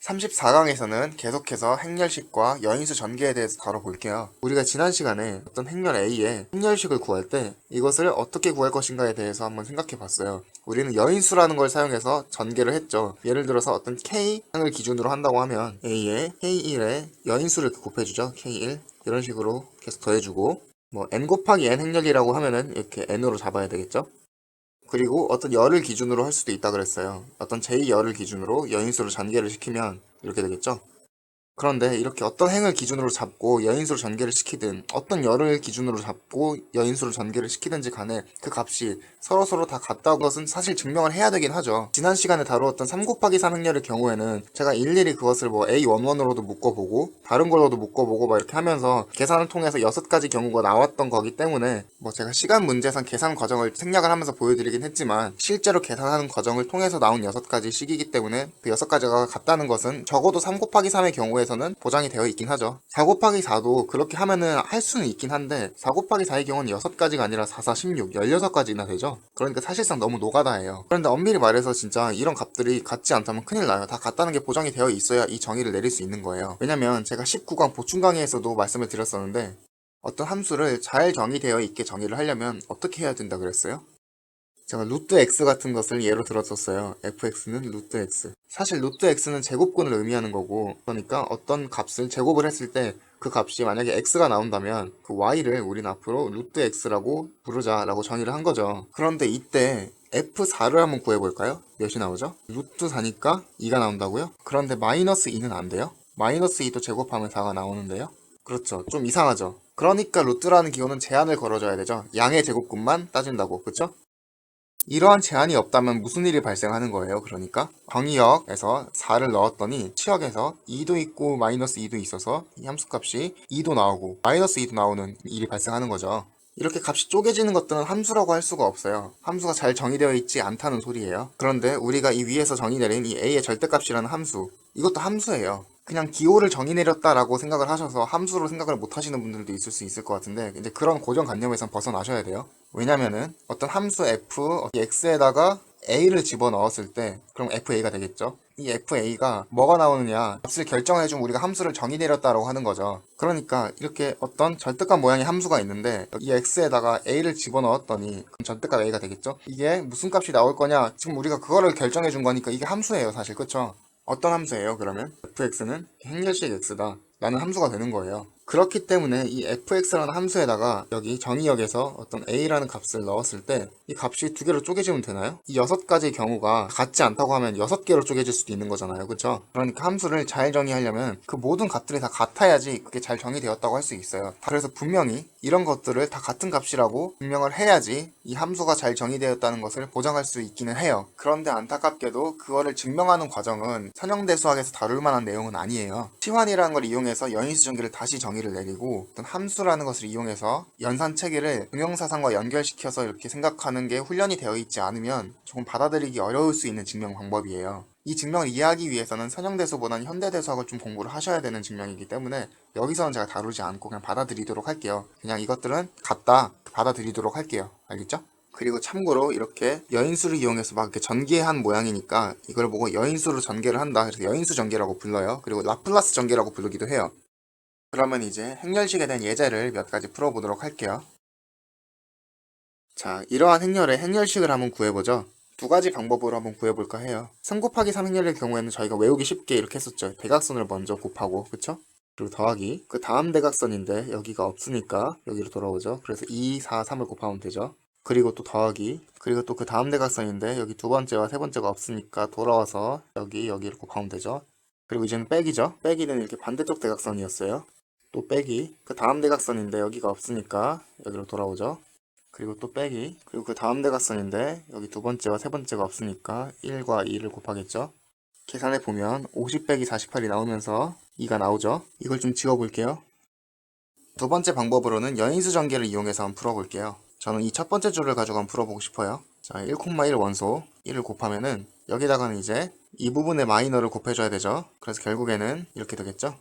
34강에서는 계속해서 행렬식과 여인수 전개에 대해서 다뤄볼게요. 우리가 지난 시간에 어떤 행렬 A의 행렬식을 구할 때 이것을 어떻게 구할 것인가에 대해서 한번 생각해 봤어요. 우리는 여인수라는 걸 사용해서 전개를 했죠. 예를 들어서 어떤 K항을 기준으로 한다고 하면 A에 K1에 여인수를 곱해주죠. K1 이런 식으로 계속 더해주고 뭐 n 곱하기 n 행렬이라고 하면은 이렇게 n으로 잡아야 되겠죠. 그리고 어떤 열을 기준으로 할 수도 있다 그랬어요. 어떤 제2열을 기준으로 여인수를 전개를 시키면 이렇게 되겠죠. 그런데 이렇게 어떤 행을 기준으로 잡고 여인수로 전개를 시키든 어떤 열을 기준으로 잡고 여인수로 전개를 시키든지 간에 그 값이 서로서로 다 같다는 것은 사실 증명을 해야 되긴 하죠. 지난 시간에 다루었던 3 곱하기 3 행렬의 경우에는 제가 일일이 그것을 뭐 A11으로도 묶어보고 다른 걸로도 묶어보고 막 이렇게 하면서 계산을 통해서 6가지 경우가 나왔던 거기 때문에 뭐 제가 시간 문제상 계산 과정을 생략을 하면서 보여드리긴 했지만 실제로 계산하는 과정을 통해서 나온 6가지 식이기 때문에 그 6가지가 같다는 것은 적어도 3 곱하기 3의 경우에서는 보장이 되어 있긴 하죠. 4 곱하기 4도 그렇게 하면은 할 수는 있긴 한데 4 곱하기 4의 경우는 6가지가 아니라 4, 4, 16, 16가지나 되죠. 그러니까 사실상 너무 노가다예요. 그런데 엄밀히 말해서 진짜 이런 값들이 같지 않다면 큰일 나요. 다 같다는 게 보장이 되어 있어야 이 정의를 내릴 수 있는 거예요. 왜냐면 제가 19강 보충 강의에서도 말씀을 드렸었는데 어떤 함수를 잘 정의되어 있게 정의를 하려면 어떻게 해야 된다 그랬어요? 제가 루트 x 같은 것을 예로 들었었어요. fx는 루트 x. 사실 루트 x는 제곱근을 의미하는 거고, 그러니까 어떤 값을 제곱을 했을 때 그 값이 만약에 x가 나온다면 그 y를 우린 앞으로 루트 x라고 부르자라고 정의를 한 거죠. 그런데 이때 f4를 한번 구해볼까요? 몇이 나오죠? 루트 4니까 2가 나온다고요? 그런데 마이너스 2는 안 돼요? 마이너스 2도 제곱하면 4가 나오는데요? 그렇죠. 좀 이상하죠. 그러니까 루트라는 기호는 제한을 걸어줘야 되죠. 양의 제곱근만 따진다고, 그쵸? 이러한 제한이 없다면 무슨 일이 발생하는 거예요? 그러니까 정의역에서 4를 넣었더니 치역에서 2도 있고 마이너스 2도 있어서 이 함수값이 2도 나오고 마이너스 2도 나오는 일이 발생하는 거죠. 이렇게 값이 쪼개지는 것들은 함수라고 할 수가 없어요. 함수가 잘 정의되어 있지 않다는 소리예요. 그런데 우리가 이 위에서 정의 내린 이 a의 절대값이라는 함수, 이것도 함수예요. 그냥 기호를 정의 내렸다라고 생각을 하셔서 함수로 생각을 못 하시는 분들도 있을 수 있을 것 같은데 이제 그런 고정관념에선 벗어나셔야 돼요. 왜냐면은 어떤 함수 f, x에다가 a를 집어넣었을 때 그럼 fa가 되겠죠. 이 fa가 뭐가 나오느냐 값을 결정해준 우리가 함수를 정의 내렸다라고 하는 거죠. 그러니까 이렇게 어떤 절대값 모양의 함수가 있는데 이 x에다가 a를 집어넣었더니 그럼 절대값 a가 되겠죠. 이게 무슨 값이 나올 거냐 지금 우리가 그거를 결정해준 거니까 이게 함수예요 사실. 그쵸? 어떤 함수예요 그러면? fx는 행렬식 x다 라는 함수가 되는 거예요. 그렇기 때문에 이 fx라는 함수에다가 여기 정의역에서 어떤 a라는 값을 넣었을 때 이 값이 두 개로 쪼개지면 되나요? 이 6가지의 경우가 같지 않다고 하면 6개로 쪼개질 수도 있는 거잖아요. 그쵸? 그러니까 함수를 잘 정의하려면 그 모든 값들이 다 같아야지 그게 잘 정의되었다고 할 수 있어요. 그래서 분명히 이런 것들을 다 같은 값이라고 증명을 해야지 이 함수가 잘 정의되었다는 것을 보장할 수 있기는 해요. 그런데 안타깝게도 그거를 증명하는 과정은 선형대수학에서 다룰 만한 내용은 아니에요. 치환이라는 걸 이용해서 여인수 전개를 다시 정의를 내리고 어떤 함수라는 것을 이용해서 연산 체계를 응용사상과 연결시켜서 이렇게 생각하는 게 훈련이 되어 있지 않으면 조금 받아들이기 어려울 수 있는 증명 방법이에요. 이 증명을 이해하기 위해서는 선형대수보다는 현대대수학을 좀 공부를 하셔야 되는 증명이기 때문에 여기서는 제가 다루지 않고 그냥 받아들이도록 할게요. 그냥 이것들은 같다 받아들이도록 할게요. 알겠죠? 그리고 참고로 이렇게 여인수를 이용해서 막 이렇게 전개한 모양이니까 이걸 보고 여인수로 전개를 한다. 그래서 여인수 전개라고 불러요. 그리고 라플라스 전개라고 부르기도 해요. 그러면 이제 행렬식에 대한 예제를 몇 가지 풀어보도록 할게요. 자, 이러한 행렬의 행렬식을 한번 구해보죠. 두 가지 방법으로 한번 구해볼까 해요. 3 곱하기 3 행렬의 경우에는 저희가 외우기 쉽게 이렇게 했었죠. 대각선을 먼저 곱하고, 그쵸? 그리고 더하기. 그 다음 대각선인데 여기가 없으니까 여기로 돌아오죠. 그래서 2, 4, 3을 곱하면 되죠. 그리고 또 더하기. 그리고 또 그 다음 대각선인데 여기 두 번째와 세 번째가 없으니까 돌아와서 여기를 곱하면 되죠. 그리고 이제는 빼기죠. 빼기는 이렇게 반대쪽 대각선이었어요. 또 빼기. 그 다음 대각선인데 여기가 없으니까 여기로 돌아오죠. 그리고 또 빼기. 그리고 그 다음 대각선인데 여기 두 번째와 세 번째가 없으니까 1과 2를 곱하겠죠. 계산해 보면 50 빼기 48이 나오면서 2가 나오죠. 이걸 좀 지워볼게요. 두 번째 방법으로는 여인수 전개를 이용해서 한번 풀어볼게요. 저는 이 첫 번째 줄을 가지고 한번 풀어보고 싶어요. 자, 1,1 원소 1을 곱하면은 여기다가는 이제 이 부분에 마이너를 곱해줘야 되죠. 그래서 결국에는 이렇게 되겠죠.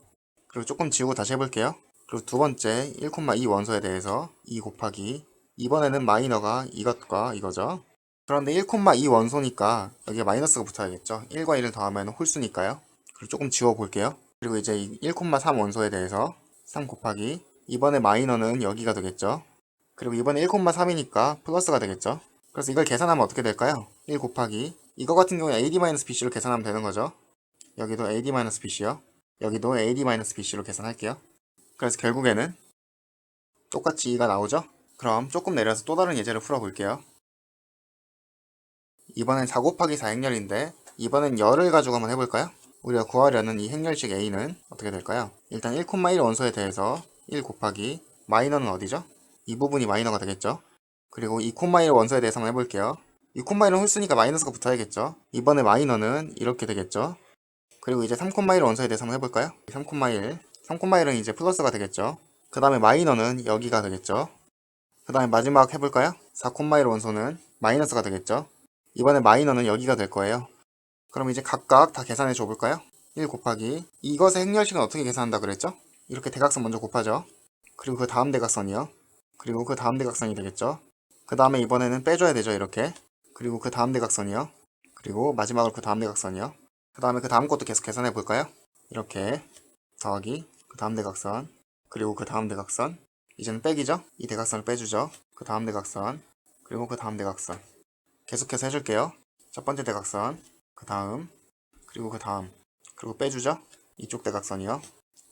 그리고 조금 지우고 다시 해볼게요. 그리고 두 번째 1,2 원소에 대해서 2 곱하기 이번에는 마이너가 이것과 이거죠. 그런데 1,2 원소니까 여기에 마이너스가 붙어야겠죠. 1과 1을 더하면 홀수니까요. 그리고 조금 지워볼게요. 그리고 이제 이 1,3 원소에 대해서 3 곱하기 이번에 마이너는 여기가 되겠죠. 그리고 이번에 1,3이니까 플러스가 되겠죠. 그래서 이걸 계산하면 어떻게 될까요? 1 곱하기 이거 같은 경우에 AD-BC로 계산하면 되는 거죠. 여기도 AD-BC요. 여기도 AD-BC로 계산할게요. 그래서 결국에는 똑같이 2가 나오죠? 그럼 조금 내려서 또 다른 예제를 풀어볼게요. 이번엔 4 곱하기 4 행렬인데 이번엔 열을 가지고 한번 해볼까요? 우리가 구하려는 이 행렬식 A는 어떻게 될까요? 일단 1,1 원소에 대해서 1 곱하기 마이너는 어디죠? 이 부분이 마이너가 되겠죠? 그리고 2,1 원소에 대해서 한번 해볼게요. 2,1은 홀수니까 마이너스가 붙어야겠죠? 이번에 마이너는 이렇게 되겠죠? 그리고 이제 3,1 원소에 대해서 한번 해볼까요? 3,1은 이제 플러스가 되겠죠? 그 다음에 마이너는 여기가 되겠죠? 그 다음에 마지막 해볼까요? 4,1 원소는 마이너스가 되겠죠? 이번에 마이너는 여기가 될 거예요. 그럼 이제 각각 다 계산해 줘 볼까요? 1 곱하기 이것의 행렬식은 어떻게 계산한다 그랬죠? 이렇게 대각선 먼저 곱하죠. 그리고 그 다음 대각선이요. 그리고 그 다음 대각선이 되겠죠. 그 다음에 이번에는 빼줘야 되죠, 이렇게. 그리고 그 다음 대각선이요. 그리고 마지막으로 그 다음 대각선이요. 그 다음에 그 다음 것도 계속 계산해 볼까요? 이렇게 더하기 그 다음 대각선 그리고 그 다음 대각선 이제는 빼기죠? 이 대각선을 빼주죠. 그 다음 대각선 그리고 그 다음 대각선 계속해서 해줄게요. 첫 번째 대각선 그 다음 그리고 그 다음 그리고 빼주죠? 이쪽 대각선이요.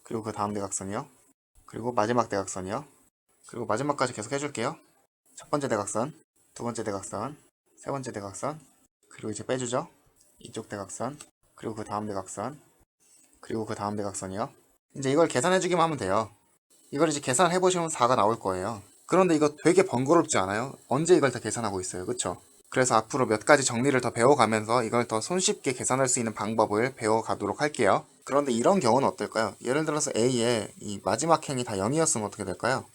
그리고 그 다음 대각선이요. 그리고 마지막 대각선이요. 그리고 마지막까지 계속 해줄게요. 첫 번째 대각선, 두 번째 대각선, 세 번째 대각선, 그리고 이제 빼주죠. 이쪽 대각선, 그리고 그 다음 대각선, 그리고 그 다음 대각선이요. 이제 이걸 계산해주기만 하면 돼요. 이걸 이제 계산해보시면 4가 나올 거예요. 그런데 이거 되게 번거롭지 않아요? 언제 이걸 다 계산하고 있어요, 그쵸? 그래서 앞으로 몇 가지 정리를 더 배워가면서 이걸 더 손쉽게 계산할 수 있는 방법을 배워가도록 할게요. 그런데 이런 경우는 어떨까요? 예를 들어서 A의 이 마지막 행이 다 0이었으면 어떻게 될까요?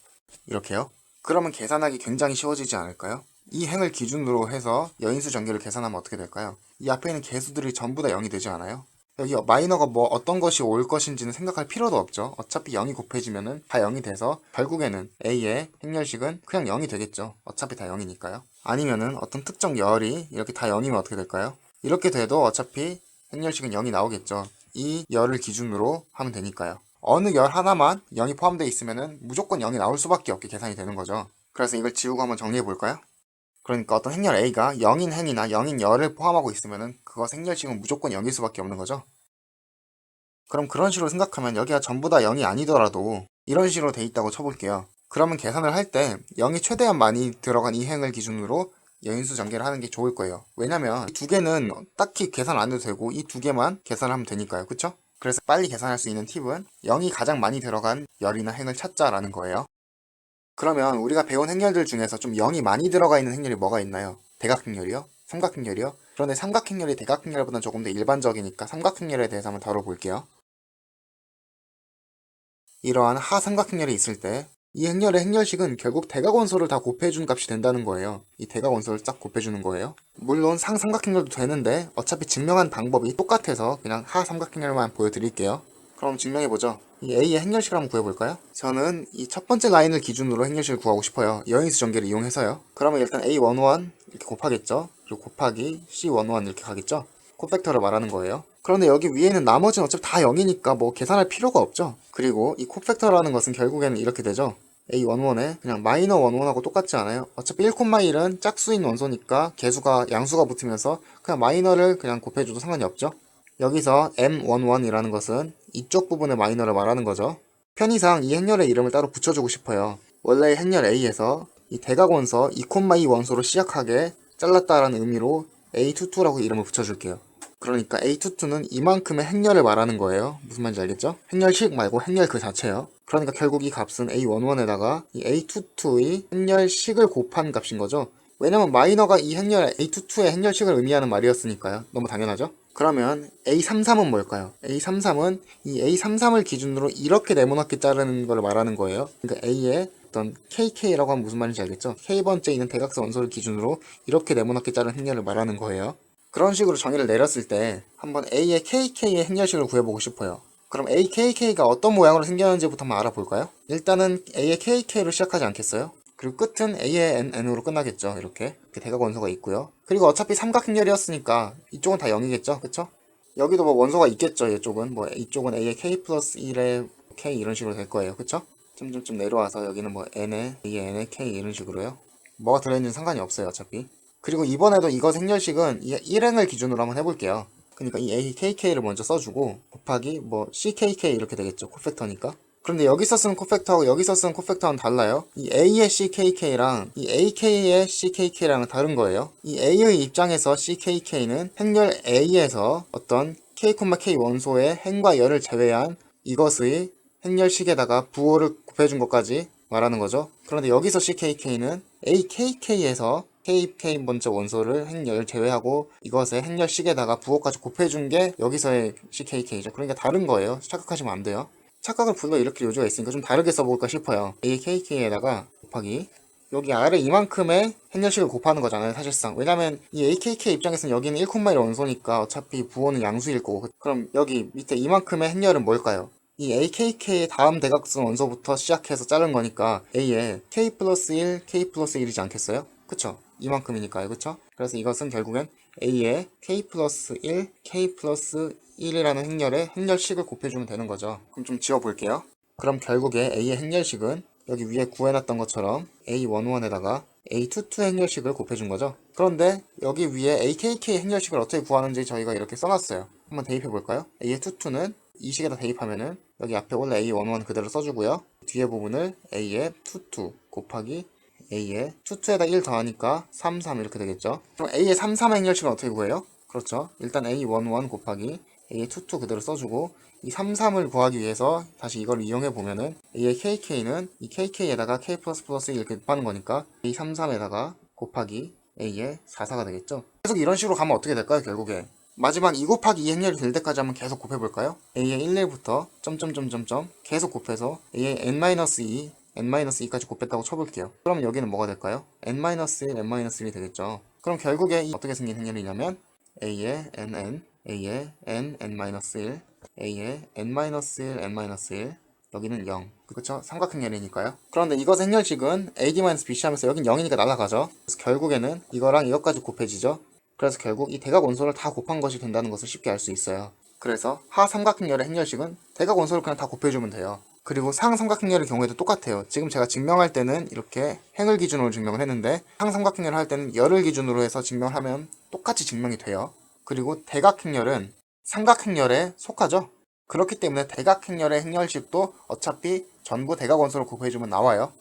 이렇게요. 그러면 계산하기 굉장히 쉬워지지 않을까요? 이 행을 기준으로 해서 여인수 전개를 계산하면 어떻게 될까요? 이 앞에 있는 개수들이 전부 다 0이 되지 않아요? 여기 마이너가 뭐 어떤 것이 올 것인지는 생각할 필요도 없죠. 어차피 0이 곱해지면은 다 0이 돼서 결국에는 A의 행렬식은 그냥 0이 되겠죠. 어차피 다 0이니까요. 아니면은 어떤 특정 열이 이렇게 다 0이면 어떻게 될까요? 이렇게 돼도 어차피 행렬식은 0이 나오겠죠. 이 열을 기준으로 하면 되니까요. 어느 열 하나만 0이 포함되어 있으면은 무조건 0이 나올 수밖에 없게 계산이 되는 거죠. 그래서 이걸 지우고 한번 정리해 볼까요? 그러니까 어떤 행렬 A가 0인 행이나 0인 열을 포함하고 있으면은 그거 행렬식은 무조건 0일 수밖에 없는 거죠. 그럼 그런 식으로 생각하면 여기가 전부 다 0이 아니더라도 이런 식으로 돼 있다고 쳐볼게요. 그러면 계산을 할 때 0이 최대한 많이 들어간 이 행을 기준으로 여인수 전개를 하는 게 좋을 거예요. 왜냐면 이 두 개는 딱히 계산 안 해도 되고 이 두 개만 계산하면 되니까요. 그쵸? 그래서 빨리 계산할 수 있는 팁은 0이 가장 많이 들어간 열이나 행을 찾자라는 거예요. 그러면 우리가 배운 행렬들 중에서 좀 0이 많이 들어가 있는 행렬이 뭐가 있나요? 대각행렬이요? 삼각행렬이요? 그런데 삼각행렬이 대각행렬보다는 조금 더 일반적이니까 삼각행렬에 대해서 한번 다뤄볼게요. 이러한 하삼각행렬이 있을 때 이 행렬의 행렬식은 결국 대각원소를 다 곱해준 값이 된다는 거예요. 이 대각원소를 쫙 곱해주는 거예요. 물론 상삼각행렬도 되는데 어차피 증명한 방법이 똑같아서 그냥 하삼각행렬만 보여드릴게요. 그럼 증명해보죠. 이 A의 행렬식을 한번 구해볼까요? 저는 이 첫 번째 라인을 기준으로 행렬식을 구하고 싶어요. 여인수 전개를 이용해서요. 그러면 일단 A11 이렇게 곱하겠죠. 그리고 곱하기 C11 이렇게 가겠죠. 코팩터를 말하는 거예요. 그런데 여기 위에는 나머지는 어차피 다 0이니까 뭐 계산할 필요가 없죠. 그리고 이 코팩터라는 것은 결국에는 이렇게 되죠. A11에 그냥 마이너 11하고 똑같지 않아요? 어차피 1,1은 짝수인 원소니까 개수가 양수가 붙으면서 그냥 마이너를 그냥 곱해줘도 상관이 없죠. 여기서 M11이라는 것은 이쪽 부분의 마이너를 말하는 거죠. 편의상 이 행렬의 이름을 따로 붙여주고 싶어요. 원래 행렬 A에서 이 대각원소 2,2 원소로 시작하게 잘랐다라는 의미로 A22라고 이름을 붙여줄게요. 그러니까 A22는 이만큼의 행렬을 말하는 거예요. 무슨 말인지 알겠죠? 행렬식 말고 행렬 그 자체요. 그러니까 결국 이 값은 A11에다가 이 A22의 행렬식을 곱한 값인 거죠. 왜냐면 마이너가 이 행렬 A22의 행렬식을 의미하는 말이었으니까요. 너무 당연하죠? 그러면 A33은 뭘까요? A33은 이 A33을 기준으로 이렇게 네모나게 자르는 걸 말하는 거예요. 그러니까 A의 어떤 KK라고 하면 무슨 말인지 알겠죠? K번째 있는 대각선 원소를 기준으로 이렇게 네모나게 자른 행렬을 말하는 거예요. 그런 식으로 정의를 내렸을 때 한번 A의 KK의 행렬식을 구해보고 싶어요. 그럼 AKK가 어떤 모양으로 생겼는지부터 한번 알아볼까요? 일단은 A의 KK로 시작하지 않겠어요? 그리고 끝은 A의 NN으로 끝나겠죠. 이렇게 대각 원소가 있고요. 그리고 어차피 삼각행렬이었으니까 이쪽은 다 0이겠죠. 그쵸? 여기도 뭐 원소가 있겠죠. 이쪽은 뭐 이쪽은 a의 k 플러스 1의 k 이런 식으로 될 거예요. 그쵸? 좀 내려와서 여기는 뭐 n에 a의 n의 k 이런 식으로요. 뭐가 들어있는지 상관이 없어요. 어차피. 그리고 이번에도 이거 생렬식은 이 1행을 기준으로 한번 해볼게요. 그러니까 이 AKK를 먼저 써주고 곱하기 뭐 CKK 이렇게 되겠죠. 코팩터니까. 그런데 여기서 쓴 코팩터하고 여기서 쓴 코팩터는 달라요. 이 A의 CKK랑 이 AK의 CKK랑은 다른 거예요. 이 A의 입장에서 CKK는 행렬 A에서 어떤 K, K 원소의 행과 열을 제외한 이것의 행렬식에다가 부호를 곱해준 것까지 말하는 거죠. 그런데 여기서 CKK는 AKK에서 KK 번째 원소를 행렬 제외하고 이것의 행렬식에다가 부호까지 곱해준 게 여기서의 CKK죠. 그러니까 다른 거예요. 착각하시면 안 돼요. 착각을 불러일으킬 요지가 있으니까 좀 다르게 써볼까 싶어요. AKK에다가 곱하기 여기 아래 이만큼의 행렬식을 곱하는 거잖아요. 사실상. 왜냐면 이 AKK 입장에서는 여기는 1,1 원소니까 어차피 부호는 양수일 거고 그럼 여기 밑에 이만큼의 행렬은 뭘까요? 이 AKK의 다음 대각선 원소부터 시작해서 자른 거니까 A에 K 플러스 1, K 플러스 1이지 않겠어요? 그쵸? 이만큼이니까요. 그쵸? 그래서 이것은 결국엔 A에 K 플러스 1, K 플러스 1이라는 행렬에 행렬식을 곱해주면 되는 거죠. 그럼 좀 지워볼게요. 그럼 결국에 A의 행렬식은 여기 위에 구해놨던 것처럼 A11에다가 A22 행렬식을 곱해준 거죠. 그런데 여기 위에 AKK 행렬식을 어떻게 구하는지 저희가 이렇게 써놨어요. 한번 대입해볼까요? A의 22는 이 식에다 대입하면은 여기 앞에 원래 A11 그대로 써주고요. 뒤에 부분을 A의 22 곱하기 A의 22에다 1 더하니까 33 이렇게 되겠죠. 그럼 A의 33 행렬식은 어떻게 구해요? 그렇죠. 일단 A11 곱하기 A의 22 그대로 써주고 이 33을 구하기 위해서 다시 이걸 이용해 보면은 A의 KK는 이 KK에다가 K 플러스 플러스 이렇게 곱하는 거니까 A33에다가 곱하기 A의 44가 되겠죠. 계속 이런 식으로 가면 어떻게 될까요? 결국에 마지막 2 곱하기 2 행렬이 될 때까지 한번 계속 곱해볼까요? A의 11부터 점점점점점 계속 곱해서 A의 n-2 n-2까지 곱했다고 쳐볼게요. 그럼 여기는 뭐가 될까요? n-1, n-1이 되겠죠. 그럼 결국에 어떻게 생긴 행렬이냐면 A의 nn, A의 n, n-1, A의 n-1, n-1 여기는 0. 그쵸? 삼각행렬이니까요. 그런데 이것 행렬식은 AD-BC 하면서 여긴 0이니까 날아가죠. 그래서 결국에는 이거랑 이것까지 곱해지죠. 그래서 결국 이 대각 원소를 다 곱한 것이 된다는 것을 쉽게 알 수 있어요. 그래서 하삼각행렬의 행렬식은 대각 원소를 그냥 다 곱해주면 돼요. 그리고 상삼각행렬의 경우에도 똑같아요. 지금 제가 증명할 때는 이렇게 행을 기준으로 증명을 했는데 상삼각행렬을 할 때는 열을 기준으로 해서 증명을 하면 똑같이 증명이 돼요. 그리고 대각행렬은 삼각행렬에 속하죠. 그렇기 때문에 대각행렬의 행렬식도 어차피 전부 대각 원소를 곱해주면 나와요.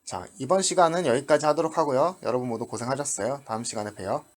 자, 이번 시간은 여기까지 하도록 하고요. 여러분 모두 고생하셨어요. 다음 시간에 봬요.